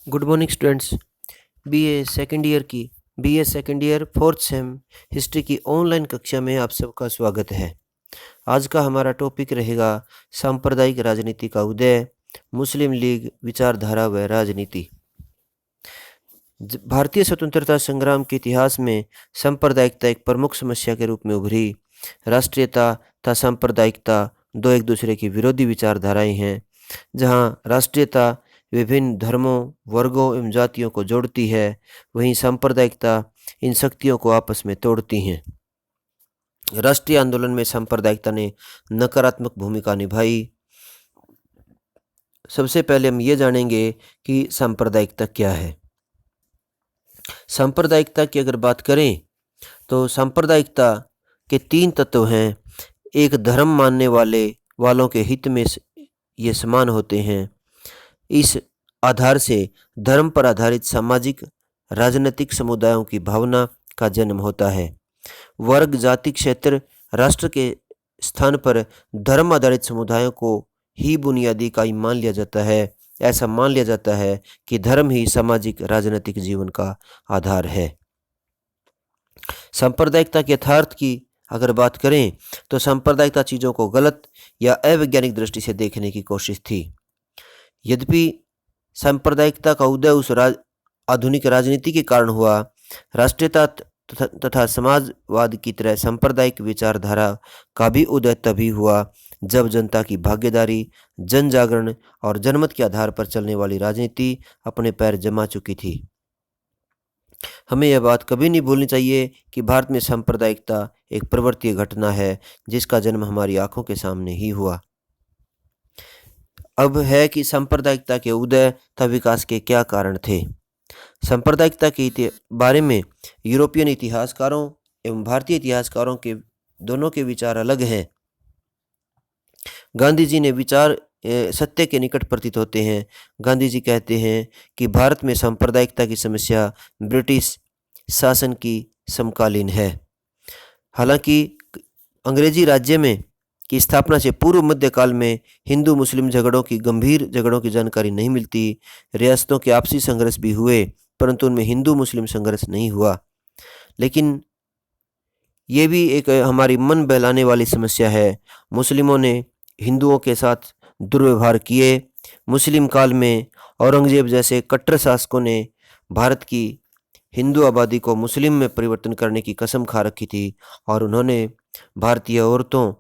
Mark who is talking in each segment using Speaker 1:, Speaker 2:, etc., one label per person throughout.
Speaker 1: Good morning students. BA second year fourth same history की online कक्षा में आप सबका स्वागत है। आज का हमारा टॉपिक रहेगा सांप्रदायिक राजनीति का उदय, मुस्लिम लीग, विचारधारा व राजनीति। भारतीय स्वतंत्रता संग्राम के इतिहास में सांप्रदायिकता एक प्रमुख समस्या के रूप में उभरी। राष्ट्रीयता तथा सांप्रदायिकता दो एक दूसरे की विरोधी विचारधाराएं हैं। जहां राष्ट्रीयता विभिन्न धर्मों, वर्गों एवं जातियों को जोड़ती है, वहीं सांप्रदायिकता इन शक्तियों को आपस में तोड़ती हैं। राष्ट्रीय आंदोलन में सांप्रदायिकता ने नकारात्मक भूमिका निभाई। सबसे पहले हम ये जानेंगे कि सांप्रदायिकता क्या है। सांप्रदायिकता की अगर बात करें तो सांप्रदायिकता के तीन तत्व हैं। एक, धर्म मानने वालों के हित में ये समान होते हैं। इस आधार से धर्म पर आधारित सामाजिक राजनीतिक समुदायों की भावना का जन्म होता है। वर्ग, जाति, क्षेत्र, राष्ट्र के स्थान पर धर्म आधारित समुदायों को ही बुनियादी इकाई मान लिया जाता है। ऐसा मान लिया जाता है कि धर्म ही सामाजिक राजनीतिक जीवन का आधार है। सांप्रदायिकता के यथार्थ की अगर बात करें तो सांप्रदायिकता चीज़ों को गलत या अवैज्ञानिक दृष्टि से देखने की कोशिश थी। यद्यपि सांप्रदायिकता का उदय आधुनिक राजनीति के कारण हुआ, राष्ट्रीयता तथा समाजवाद की तरह सांप्रदायिक विचारधारा का भी उदय तभी हुआ जब जनता की भागीदारी, जन जागरण और जनमत के आधार पर चलने वाली राजनीति अपने पैर जमा चुकी थी। हमें यह बात कभी नहीं भूलनी चाहिए कि भारत में सांप्रदायिकता एक प्रवृत्तीय घटना है जिसका जन्म हमारी आंखों के सामने ही हुआ। अब है कि सांप्रदायिकता के उदय तथा विकास के क्या कारण थे। सांप्रदायिकता के बारे में यूरोपियन इतिहासकारों एवं भारतीय इतिहासकारों के दोनों के विचार अलग हैं। गांधी जी ने विचार सत्य के निकट प्रतीत होते हैं। गांधी जी कहते हैं कि भारत में सांप्रदायिकता की समस्या ब्रिटिश शासन की समकालीन है। हालांकि अंग्रेजी राज्य में की स्थापना से पूर्व मध्यकाल में हिंदू मुस्लिम गंभीर झगड़ों की जानकारी नहीं मिलती। रियासतों के आपसी संघर्ष भी हुए, परंतु उनमें हिंदू मुस्लिम संघर्ष नहीं हुआ। लेकिन ये भी एक हमारी मन बहलाने वाली समस्या है। मुस्लिमों ने हिंदुओं के साथ दुर्व्यवहार किए। मुस्लिम काल में औरंगजेब जैसे कट्टर शासकों ने भारत की हिंदू आबादी को मुस्लिम में परिवर्तन करने की कसम खा रखी थी और उन्होंने भारतीय औरतों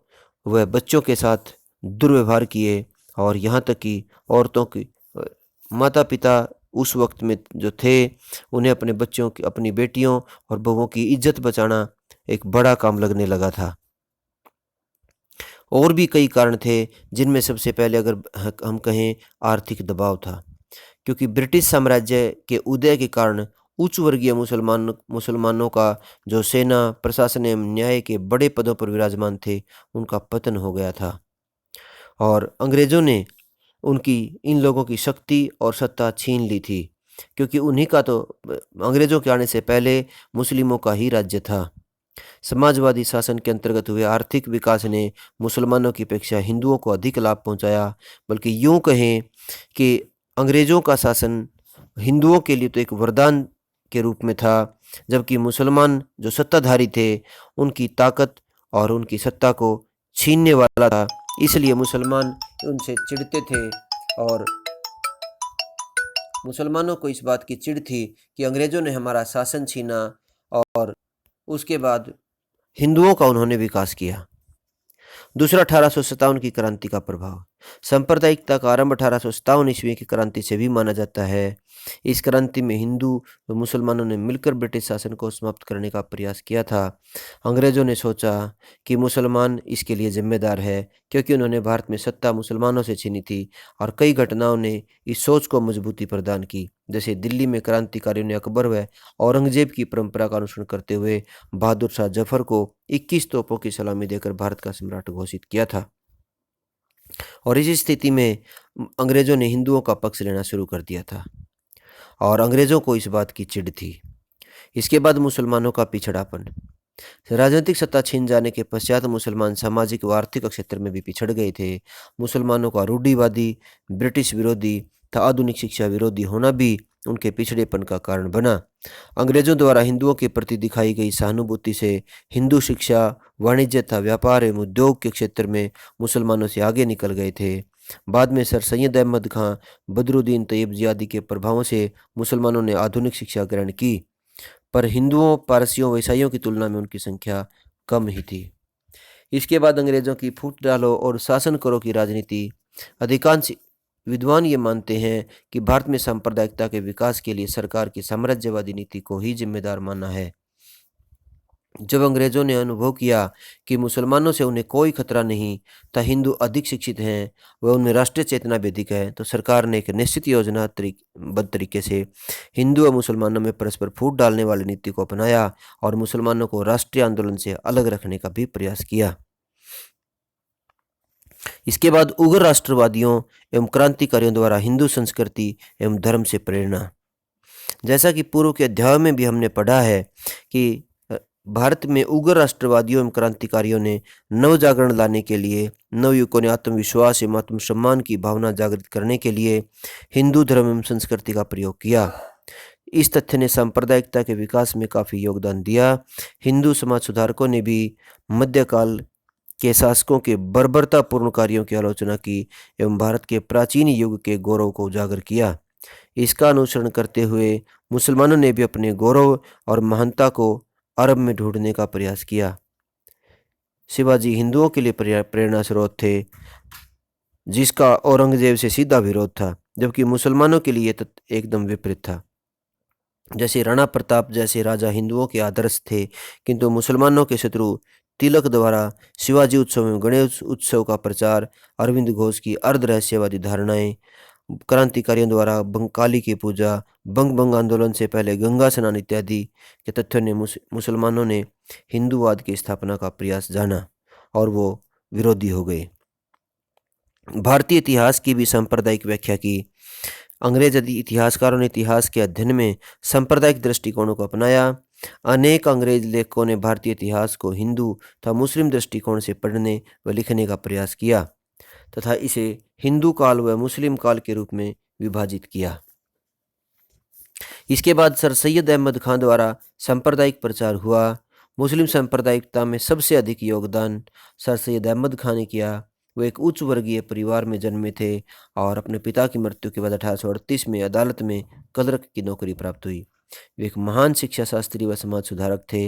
Speaker 1: व बच्चों के साथ दुर्व्यवहार किए। और यहाँ तक कि औरतों की माता पिता उस वक्त में जो थे, उन्हें अपने बच्चों की, अपनी बेटियों और बहुओं की इज्जत बचाना एक बड़ा काम लगने लगा था। और भी कई कारण थे, जिनमें सबसे पहले अगर हम कहें आर्थिक दबाव था, क्योंकि ब्रिटिश साम्राज्य के उदय के कारण उच्च वर्गीय मुसलमानों का जो सेना, प्रशासन एवं न्याय के बड़े पदों पर विराजमान थे, उनका पतन हो गया था और अंग्रेजों ने इन लोगों की शक्ति और सत्ता छीन ली थी, क्योंकि उन्हीं का तो अंग्रेजों के आने से पहले मुस्लिमों का ही राज्य था। समाजवादी शासन के अंतर्गत हुए आर्थिक विकास ने मुसलमानों की अपेक्षा हिंदुओं को अधिक लाभ पहुंचाया। बल्कि यूं कहें कि अंग्रेजों का शासन हिंदुओं के लिए तो एक वरदान के रूप में था, जबकि मुसलमान जो सत्ताधारी थे उनकी ताकत और उनकी सत्ता को छीनने वाला था। इसलिए मुसलमान उनसे चिढ़ते थे और मुसलमानों को इस बात की चिढ़ थी कि अंग्रेजों ने हमारा शासन छीना और उसके बाद हिंदुओं का उन्होंने विकास किया। दूसरा, 1857 की क्रांति का प्रभाव। सांप्रदायिकता का आरंभ 1857 ईस्वी की क्रांति से भी माना जाता है। इस क्रांति में हिंदू व मुसलमानों ने मिलकर ब्रिटिश शासन को समाप्त करने का प्रयास किया था। अंग्रेजों ने सोचा कि मुसलमान इसके लिए जिम्मेदार है, क्योंकि उन्होंने भारत में सत्ता मुसलमानों से छीनी थी और कई घटनाओं ने इस सोच को मजबूती प्रदान की। जैसे दिल्ली में क्रांतिकारियों ने अकबर व औरंगजेब की परंपरा का अनुसरण करते हुए बहादुर शाह जफर को 21 तोपों की सलामी देकर भारत का सम्राट घोषित किया था। और इस स्थिति में अंग्रेजों ने हिंदुओं का पक्ष लेना शुरू कर दिया था और अंग्रेजों को इस बात की चिढ़ थी। इसके बाद मुसलमानों का पिछड़ापन। राजनीतिक सत्ता छीन जाने के पश्चात मुसलमान सामाजिक व आर्थिक क्षेत्र में भी पिछड़ गए थे। मुसलमानों का रूढ़िवादी, ब्रिटिश विरोधी तथा आधुनिक शिक्षा विरोधी होना भी उनके पिछड़ेपन का कारण बना। अंग्रेजों द्वारा हिंदुओं के प्रति दिखाई गई सहानुभूति से हिंदू शिक्षा, वाणिज्य तथा व्यापार एवं उद्योग के क्षेत्र में मुसलमानों से आगे निकल गए थे। बाद में सर सैयद अहमद खां, बदरुद्दीन तैयब ज़ियादी के प्रभावों से मुसलमानों ने आधुनिक शिक्षा ग्रहण की, पर हिंदुओं, पारसियों व ईसाइयों की तुलना में उनकी संख्या कम ही थी। इसके बाद अंग्रेजों की फूट डालो और शासन करो की राजनीति। अधिकांश विद्वान ये मानते हैं कि भारत में सांप्रदायिकता के विकास के लिए सरकार की साम्राज्यवादी नीति को ही जिम्मेदार माना है। जब अंग्रेजों ने अनुभव किया कि मुसलमानों से उन्हें कोई खतरा नहीं तथा हिंदू अधिक शिक्षित हैं व उनमें राष्ट्रीय चेतना भी अधिक है, तो सरकार ने एक निश्चित योजना बद्ध तरीके से हिंदू और मुसलमानों में परस्पर फूट डालने वाली नीति को अपनाया और मुसलमानों को राष्ट्रीय आंदोलन से अलग रखने का भी प्रयास किया। इसके बाद उग्र राष्ट्रवादियों एवं क्रांतिकारियों द्वारा हिंदू संस्कृति एवं धर्म से प्रेरणा। जैसा कि पूर्व के अध्याय में भी हमने पढ़ा है कि भारत में उग्र राष्ट्रवादियों एवं क्रांतिकारियों ने नव जागरण लाने के लिए, नवयुवकों ने आत्मविश्वास एवं आत्मसम्मान की भावना जागृत करने के लिए हिंदू धर्म एवं संस्कृति का प्रयोग किया। इस तथ्य ने सांप्रदायिकता के विकास में काफ़ी योगदान दिया। हिंदू समाज सुधारकों ने भी मध्यकाल के शासकों के बर्बरतापूर्ण कार्यों की आलोचना की एवं भारत के प्राचीन युग के गौरव को उजागर किया। इसका अनुसरण करते हुए मुसलमानों ने भी अपने गौरव और महानता को अरब में ढूंढने का प्रयास किया। शिवाजी हिंदुओं के लिए प्रेरणा स्रोत थे, जिसका औरंगजेब से सीधा विरोध था, जबकि मुसलमानों के लिए एकदम विपरीत था। जैसे राणा प्रताप जैसे राजा हिंदुओं के आदर्श थे, किंतु मुसलमानों के शत्रु तिलक द्वारा शिवाजी उत्सव में गणेश उत्सव का प्रचार, अरविंद घोष की अर्ध रहस्यवादी धारणाएं, क्रांतिकारियों द्वारा बंगाली की पूजा, बंग आंदोलन से पहले गंगा स्नान इत्यादि के तथ्यों ने मुसलमानों ने हिंदूवाद की स्थापना का प्रयास जाना और वो विरोधी हो गए। भारतीय इतिहास की भी सांप्रदायिक व्याख्या की। अंग्रेज इतिहासकारों ने इतिहास के अध्ययन में सांप्रदायिक दृष्टिकोणों को अपनाया। अनेक अंग्रेज लेखकों ने भारतीय इतिहास को हिंदू तथा मुस्लिम दृष्टिकोण से पढ़ने व लिखने का प्रयास किया तथा इसे हिंदू काल व मुस्लिम काल के रूप में विभाजित किया। इसके बाद सर सैयद अहमद खां द्वारा सांप्रदायिक प्रचार हुआ। मुस्लिम सांप्रदायिकता में सबसे अधिक योगदान सर सैयद अहमद खां ने किया। वो एक उच्च वर्गीय परिवार में जन्मे थे और अपने पिता की मृत्यु के बाद 1838 में अदालत में क्लर्क की नौकरी प्राप्त हुई। वे एक महान शिक्षा शास्त्री व समाज सुधारक थे।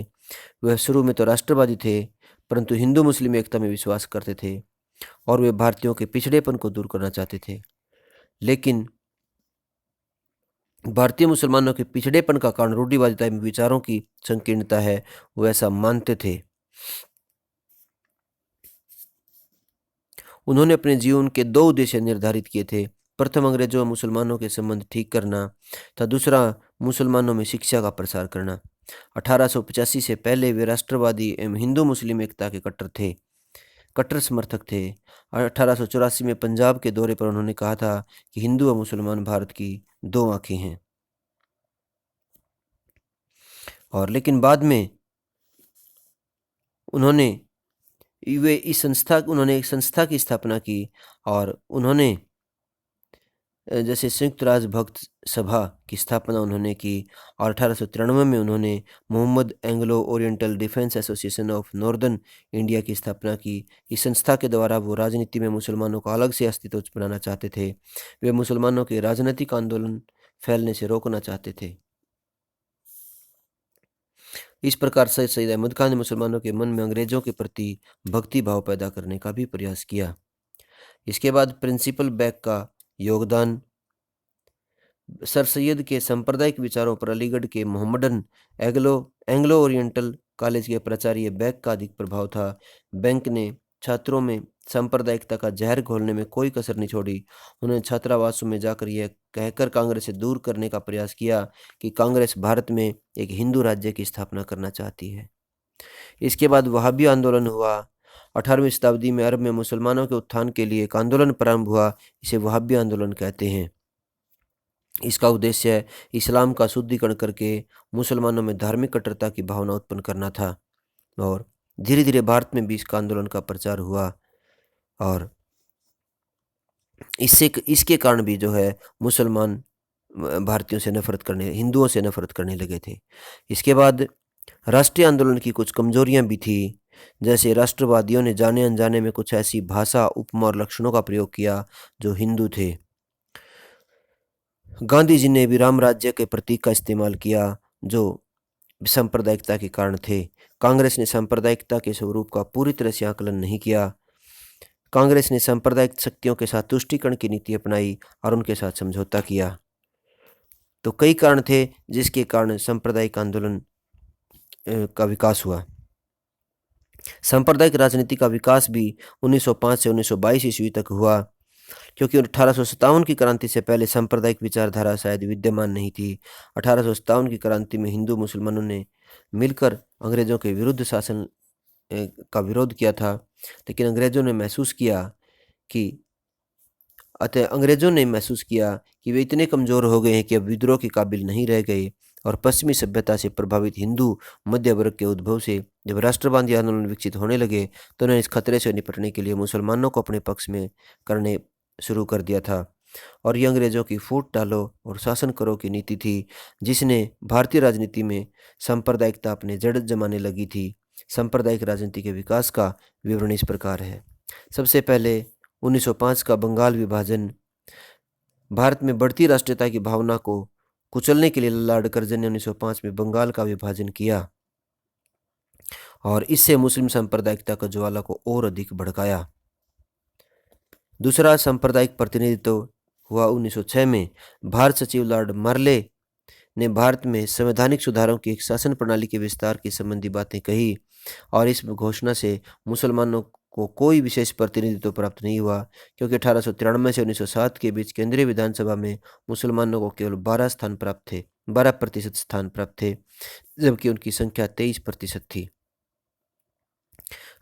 Speaker 1: वह शुरू में तो राष्ट्रवादी थे, परंतु हिंदू मुस्लिम एकता में विश्वास करते थे और वे भारतीयों के पिछड़ेपन को दूर करना चाहते थे। लेकिन भारतीय मुसलमानों के पिछड़ेपन का कारण रूढ़िवादिता में विचारों की संकीर्णता है, वो ऐसा मानते थे। उन्होंने अपने जीवन के 2 उद्देश्य निर्धारित किए थे। प्रथम, अंग्रेजों और मुसलमानों के संबंध ठीक करना तथा दूसरा, मुसलमानों में शिक्षा का प्रसार करना। 1885 से पहले वे राष्ट्रवादी एवं हिंदू मुस्लिम एकता के कट्टर समर्थक थे। 1884 में पंजाब के दौरे पर उन्होंने कहा था कि हिंदू और मुसलमान भारत की 2 आंखें हैं। और लेकिन बाद में उन्होंने एक संस्था की स्थापना की और उन्होंने जैसे संयुक्त राज्य भक्त सभा की स्थापना उन्होंने की और 1893 में उन्होंने Mohammad Anglo Oriental Defence Association of Northern India की स्थापना की। इस संस्था के द्वारा वो राजनीति में मुसलमानों को अलग से अस्तित्व बनाना चाहते थे। वे मुसलमानों के राजनीतिक आंदोलन फैलने से रोकना चाहते थे। इस प्रकार सर सैयद अहमद खान ने मुसलमानों के मन में अंग्रेजों के प्रति भक्ति भाव पैदा करने का भी प्रयास किया। इसके बाद प्रिंसिपल बेग का योगदान। सर सैयद के सांप्रदायिक विचारों पर अलीगढ़ के मोहम्मडन एंग्लो ओरिएंटल कॉलेज के प्राचार्य बेग का अधिक प्रभाव था। बेग ने छात्रों में सांप्रदायिकता का जहर घोलने में कोई कसर नहीं छोड़ी। उन्होंने छात्रावासों में जाकर यह कहकर कांग्रेस से दूर करने का प्रयास किया कि कांग्रेस भारत में एक हिंदू राज्य की स्थापना करना चाहती है। इसके बाद वहाबी आंदोलन हुआ। 18वीं शताब्दी में अरब में मुसलमानों के उत्थान के लिए एक आंदोलन प्रारंभ हुआ। इसे वहाबी आंदोलन कहते हैं। इसका उद्देश्य इस्लाम का शुद्धिकरण करके मुसलमानों में धार्मिक कट्टरता की भावना उत्पन्न करना था और धीरे धीरे भारत में भी इसका आंदोलन का प्रचार हुआ और इसके कारण भी जो है मुसलमान भारतीयों से नफरत करने, हिंदुओं से नफरत करने लगे थे। इसके बाद राष्ट्रीय आंदोलन की कुछ कमजोरियां भी थी, जैसे राष्ट्रवादियों ने जाने अनजाने में कुछ ऐसी भाषा, उपमा और लक्षणों का प्रयोग किया जो हिंदू थे। गांधी जी ने भी राम राज्य के प्रतीक का इस्तेमाल किया जो सांप्रदायिकता के कारण थे। कांग्रेस ने सांप्रदायिकता के स्वरूप का पूरी तरह से आकलन नहीं किया। कांग्रेस ने सांप्रदायिक शक्तियों के साथ तुष्टीकरण की नीति अपनाई और उनके साथ समझौता किया। तो कई कारण थे जिसके कारण सांप्रदायिक आंदोलन का विकास हुआ। सांप्रदायिक राजनीति का विकास भी 1905 से 1922 ईस्वी तक हुआ, क्योंकि 1857 की क्रांति से पहले सांप्रदायिक विचारधारा शायद विद्यमान नहीं थी। 1857 की क्रांति में हिंदू मुसलमानों ने मिलकर अंग्रेजों के विरुद्ध शासन का विरोध किया था, लेकिन अंग्रेजों ने महसूस किया कि वे इतने कमज़ोर हो गए हैं कि अब विद्रोह के काबिल नहीं रह गए, और पश्चिमी सभ्यता से प्रभावित हिंदू मध्य वर्ग के उद्भव से जब राष्ट्रवादी आंदोलन विकसित होने लगे तो उन्होंने इस खतरे से निपटने के लिए मुसलमानों को अपने पक्ष में करने शुरू कर दिया था। और ये अंग्रेजों की फूट डालो और शासन करो की नीति थी, जिसने भारतीय राजनीति में सांप्रदायिकता अपने जड़ जमाने लगी थी। सांप्रदायिक राजनीति के विकास का विवरण इस प्रकार है। सबसे पहले 1905 का बंगाल विभाजन। भारत में बढ़ती राष्ट्रीयता की भावना को कुचलने के लिए लॉर्ड कर्जन ने 1905 में बंगाल का विभाजन किया और इससे मुस्लिम सांप्रदायिकता का ज्वाला को और अधिक भड़काया। दूसरा सांप्रदायिक प्रतिनिधित्व हुआ 1906 में। भारत सचिव लॉर्ड मार्ले ने भारत में संवैधानिक सुधारों की एक शासन प्रणाली के विस्तार की संबंधी बातें कही, और इस घोषणा से मुसलमानों को कोई विशेष प्रतिनिधित्व प्राप्त नहीं हुआ, क्योंकि 1893 से 1907 के बीच केंद्रीय विधानसभा में मुसलमानों को केवल 12% स्थान प्राप्त थे, जबकि उनकी संख्या 23% थी।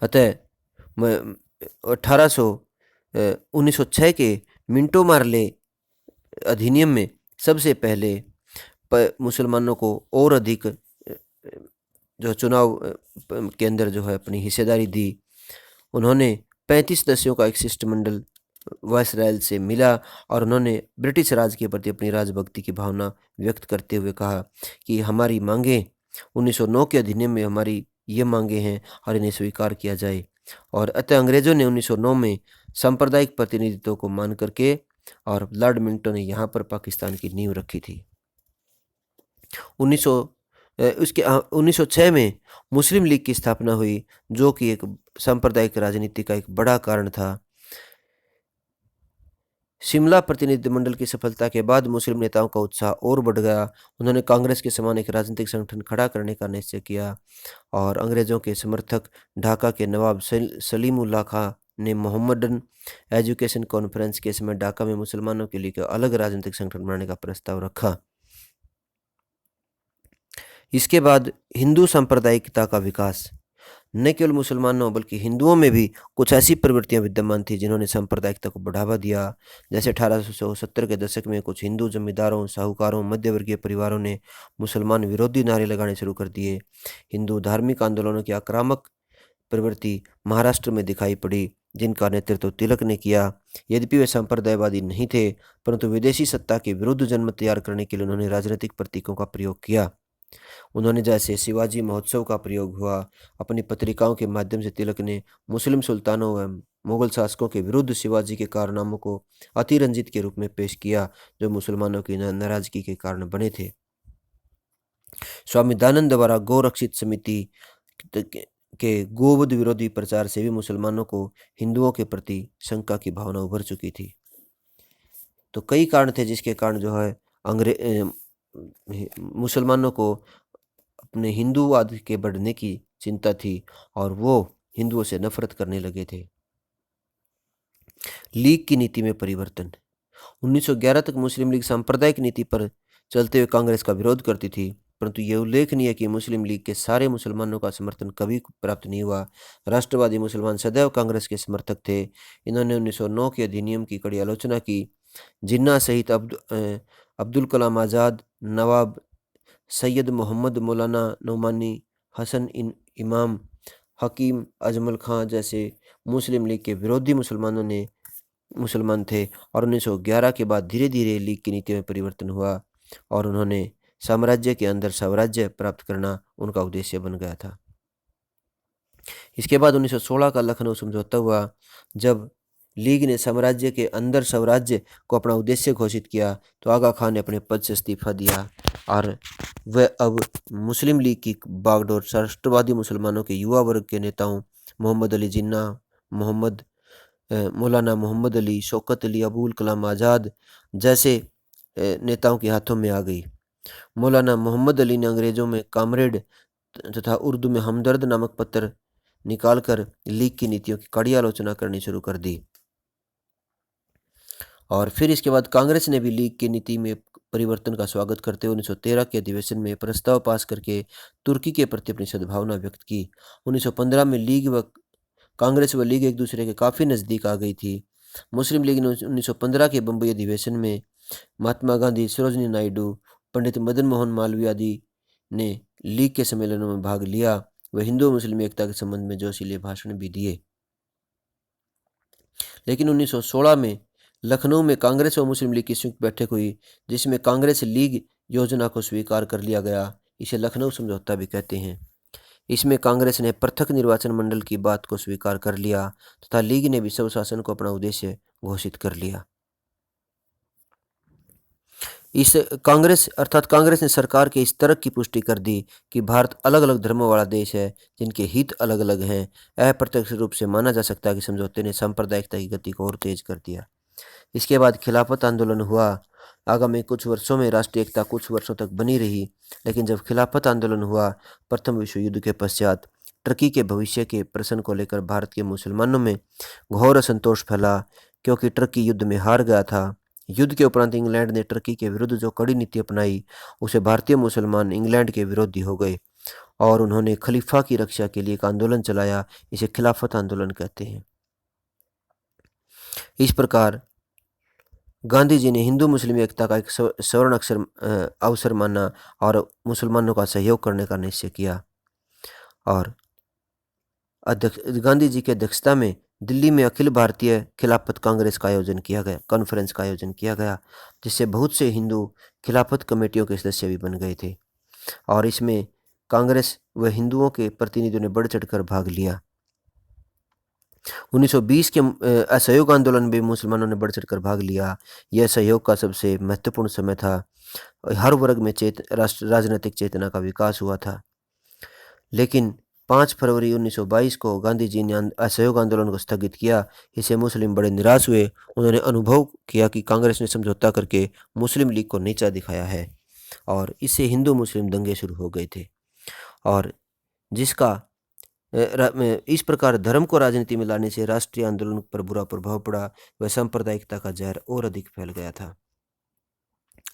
Speaker 1: अतः 1906 के मिंटो मार्ले अधिनियम में सबसे पहले मुसलमानों को और अधिक जो चुनाव के अंदर जो है अपनी हिस्सेदारी दी। उन्होंने 35 सदस्यों का एक शिष्टमंडल वायसराय से मिला और उन्होंने ब्रिटिश राज के प्रति अपनी राजभक्ति की भावना व्यक्त करते हुए कहा कि हमारी मांगें 1909 के अधिनियम में हमारी ये मांगें हैं और इन्हें स्वीकार किया जाए। और अतः अंग्रेजों ने 1909 में सांप्रदायिक प्रतिनिधित्व को मान करके और लॉर्ड मिंटो ने यहाँ पर पाकिस्तान की नींव रखी थी। 1906 में मुस्लिम लीग की स्थापना हुई, जो कि एक सांप्रदायिक राजनीति का एक बड़ा कारण था। शिमला प्रतिनिधिमंडल की सफलता के बाद मुस्लिम नेताओं का उत्साह और बढ़ गया। उन्होंने कांग्रेस के समान एक राजनीतिक संगठन खड़ा करने का निश्चय किया और अंग्रेजों के समर्थक ढाका के नवाब सलीमुल्लाह खां ने मोहम्मदन एजुकेशन कॉन्फ्रेंस के समय ढाका में मुसलमानों के लिए अलग राजनीतिक संगठन बनाने का प्रस्ताव रखा। इसके बाद हिंदू सांप्रदायिकता का विकास। न केवल मुसलमानों बल्कि हिंदुओं में भी कुछ ऐसी प्रवृत्तियां विद्यमान थी जिन्होंने सांप्रदायिकता को बढ़ावा दिया। जैसे 1870 के दशक में कुछ हिंदू जमींदारों, साहूकारों, मध्यवर्गीय परिवारों ने मुसलमान विरोधी नारे लगाने शुरू कर दिए। हिंदू धार्मिक आंदोलनों की आक्रामक प्रवृत्ति महाराष्ट्र में दिखाई पड़ी, जिनका नेतृत्व तिलक ने किया। यद्यपि वे सांप्रदायवादी नहीं थे, परंतु विदेशी सत्ता के विरुद्ध जनमत तैयार करने के लिए उन्होंने राजनीतिक प्रतीकों का प्रयोग किया। उन्होंने जैसे शिवाजी महोत्सव का प्रयोग हुआ। अपनी पत्रिकाओं के माध्यम से तिलक ने मुस्लिम सुल्तानों व मुगल शासकों के विरुद्ध शिवाजी के कारनामों को अतिरंजित के रूप में पेश किया, जो मुसलमानों की नाराजगी के कारण बने थे। स्वामी दयानंद द्वारा गौरक्षित समिति के गोवध विरोधी प्रचार से भी मुसलमानों को हिंदुओं के प्रति शंका की भावना उभर चुकी थी। तो कई कारण थे जिसके कारण जो है मुसलमानों को अपने हिंदूवाद के बढ़ने की चिंता थी और वो हिंदुओं से नफरत करने लगे थे। लीग की नीति में परिवर्तन। 1911 तक मुस्लिम लीग सांप्रदायिक नीति पर चलते हुए कांग्रेस का विरोध करती थी, परंतु यह उल्लेखनीय है कि मुस्लिम लीग के सारे मुसलमानों का समर्थन कभी प्राप्त नहीं हुआ। राष्ट्रवादी मुसलमान सदैव कांग्रेस के समर्थक थे। इन्होंने 1909 के अधिनियम की कड़ी आलोचना की। जिन्ना सहित अब्दुल कलाम आज़ाद, नवाब सैयद मोहम्मद मौलाना नौमानी, हसन इमाम, हकीम अजमल खां जैसे मुस्लिम लीग के विरोधी मुसलमानों ने मुसलमान थे और 1911 के बाद धीरे धीरे लीग की नीति में परिवर्तन हुआ और उन्होंने साम्राज्य के अंदर स्वराज्य प्राप्त करना उनका उद्देश्य बन गया था। इसके बाद 1916 का लखनऊ समझौता हुआ, जब लीग ने साम्राज्य के अंदर स्वराज्य को अपना उद्देश्य घोषित किया तो आगा खान ने अपने पद से इस्तीफा दिया और वह अब मुस्लिम लीग की बागडोर राष्ट्रवादी मुसलमानों के युवा वर्ग के नेताओं मोहम्मद अली जिन्ना, मौलाना मोहम्मद अली, शौकत अली, अबुल कलाम आज़ाद जैसे नेताओं के हाथों में आ गई। मौलाना मोहम्मद अली ने अंग्रेज़ों में कामरेड तथा उर्दू में हमदर्द नामक पत्र निकालकर लीग की नीतियों की कड़ी आलोचना करनी शुरू कर दी। और फिर इसके बाद कांग्रेस ने भी लीग की नीति में परिवर्तन का स्वागत करते हुए 1913 के अधिवेशन में प्रस्ताव पास करके तुर्की के प्रति अपनी सद्भावना व्यक्त की। 1915 में कांग्रेस व लीग एक दूसरे के काफ़ी नज़दीक आ गई थी। मुस्लिम लीग ने 1915 के बम्बई अधिवेशन में महात्मा गांधी, सरोजनी नायडू, पंडित मदन मोहन मालवीय आदि ने लीग के सम्मेलनों में भाग लिया। व हिंदू मुस्लिम एकता के संबंध में जोशीले भाषण भी दिए। लेकिन 1916 में लखनऊ में कांग्रेस और मुस्लिम लीग की संयुक्त बैठक हुई, जिसमें कांग्रेस लीग योजना को स्वीकार कर लिया गया। इसे लखनऊ समझौता भी कहते हैं। इसमें कांग्रेस ने पृथक निर्वाचन मंडल की बात को स्वीकार कर लिया तथा लीग ने भी स्वशासन को अपना उद्देश्य घोषित कर लिया। इस कांग्रेस ने सरकार के इस तर्क की पुष्टि कर दी कि भारत अलग अलग धर्मों वाला देश है जिनके हित अलग अलग हैं। अप्रत्यक्ष रूप से माना जा सकता है कि समझौते ने सांप्रदायिकता की गति को और तेज कर दिया। इसके बाद खिलाफत आंदोलन हुआ। आगामी कुछ वर्षों में राष्ट्रीय एकता कुछ वर्षों तक बनी रही, लेकिन जब खिलाफत आंदोलन हुआ प्रथम विश्व युद्ध के पश्चात टर्की के भविष्य के प्रश्न को लेकर भारत के मुसलमानों में घोर असंतोष फैला, क्योंकि टर्की युद्ध में हार गया था। युद्ध के उपरांत इंग्लैंड ने टर्की के विरुद्ध जो कड़ी नीति अपनाई, उसे भारतीय मुसलमान इंग्लैंड के विरोधी हो गए और उन्होंने खलीफा की रक्षा के लिए एक आंदोलन चलाया। इसे खिलाफत आंदोलन कहते हैं। इस प्रकार गांधी जी ने हिंदू मुस्लिम एकता का एक स्वर्ण अवसर माना और मुसलमानों का सहयोग करने का निश्चय किया। और गांधी जी की अध्यक्षता में दिल्ली में अखिल भारतीय खिलाफत कांग्रेस का आयोजन किया गया, कॉन्फ्रेंस का आयोजन किया गया, जिससे बहुत से हिंदू खिलाफत कमेटियों के सदस्य भी बन गए थे और इसमें कांग्रेस व हिंदुओं के प्रतिनिधियों ने बढ़ चढ़कर भाग लिया। 1920 के असहयोग आंदोलन में मुसलमानों ने बढ़ चढ़कर भाग लिया। यह सहयोग का सबसे महत्वपूर्ण समय था। हर वर्ग में राजनीतिक चेतना का विकास हुआ था। लेकिन 5 फरवरी 1922 को गांधी जी ने असहयोग आंदोलन को स्थगित किया। इससे मुस्लिम बड़े निराश हुए। उन्होंने अनुभव किया कि कांग्रेस ने समझौता करके मुस्लिम लीग को नीचा दिखाया है और इससे हिंदू मुस्लिम दंगे शुरू हो गए थे और जिसका इस प्रकार धर्म को राजनीति में लाने से राष्ट्रीय आंदोलन पर बुरा प्रभाव पड़ा व सांप्रदायिकता का जहर और अधिक फैल गया था।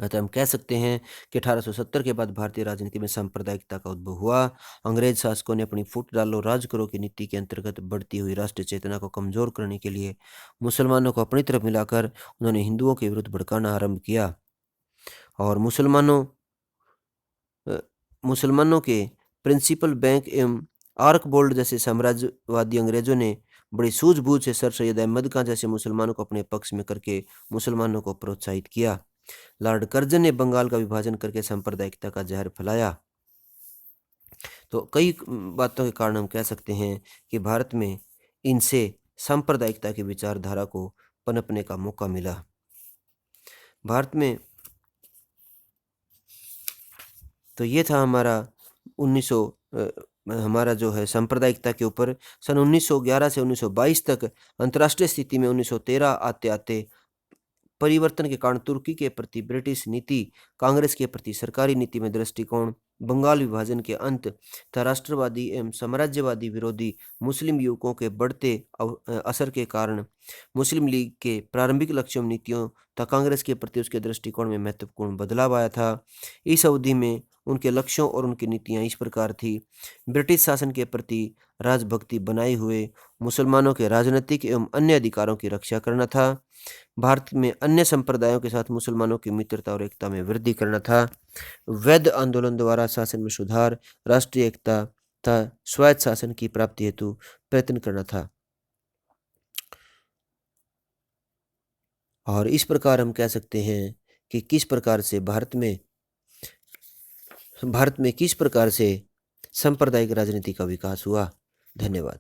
Speaker 1: अतः हम कह सकते हैं कि 1870 के बाद भारतीय राजनीति में सांप्रदायिकता का उद्भव हुआ। अंग्रेज शासकों ने अपनी फुट डालो राज करो की नीति के अंतर्गत बढ़ती हुई राष्ट्रीय चेतना को कमजोर करने के लिए मुसलमानों को अपनी तरफ मिलाकर उन्होंने हिंदुओं के विरुद्ध भड़काना आरंभ किया और मुसलमानों के प्रिंसिपल बैंक एवं आर्कबोल्ड जैसे साम्राज्यवादी अंग्रेजों ने बड़ी सूझबूझ से सर सैयद अहमद खां जैसे मुसलमानों को अपने पक्ष में करके मुसलमानों को प्रोत्साहित किया। लॉर्ड कर्जन ने बंगाल का विभाजन करके सांप्रदायिकता का जहर फैलाया। तो कई बातों के कारण हम कह सकते हैं कि भारत में इनसे सांप्रदायिकता की विचारधारा को पनपने का मौका मिला। भारत में तो ये था हमारा जो है सांप्रदायिकता के ऊपर। सन 1911 से 1922 तक अंतर्राष्ट्रीय स्थिति में 1913 आते आते परिवर्तन के कारण तुर्की के प्रति ब्रिटिश नीति, कांग्रेस के प्रति सरकारी नीति में दृष्टिकोण, बंगाल विभाजन के अंत तथा राष्ट्रवादी एवं साम्राज्यवादी विरोधी मुस्लिम युवकों के बढ़ते असर के कारण मुस्लिम लीग के प्रारंभिक लक्ष्यों एवं नीतियों तथा कांग्रेस के प्रति उसके दृष्टिकोण में महत्वपूर्ण बदलाव आया था। इस अवधि में उनके लक्ष्यों और उनकी नीतियां इस प्रकार थी: ब्रिटिश शासन के प्रति राजभक्ति बनाए हुए मुसलमानों के राजनीतिक एवं अन्य अधिकारों की रक्षा करना था, भारत में अन्य संप्रदायों के साथ मुसलमानों की मित्रता और एकता में वृद्धि करना था, वैध आंदोलन द्वारा शासन में सुधार, राष्ट्रीय एकता तथा स्वायत्त शासन की प्राप्ति हेतु प्रयत्न करना था। और इस प्रकार हम कह सकते हैं कि किस प्रकार से भारत में किस प्रकार से सांप्रदायिक राजनीति का विकास हुआ। धन्यवाद।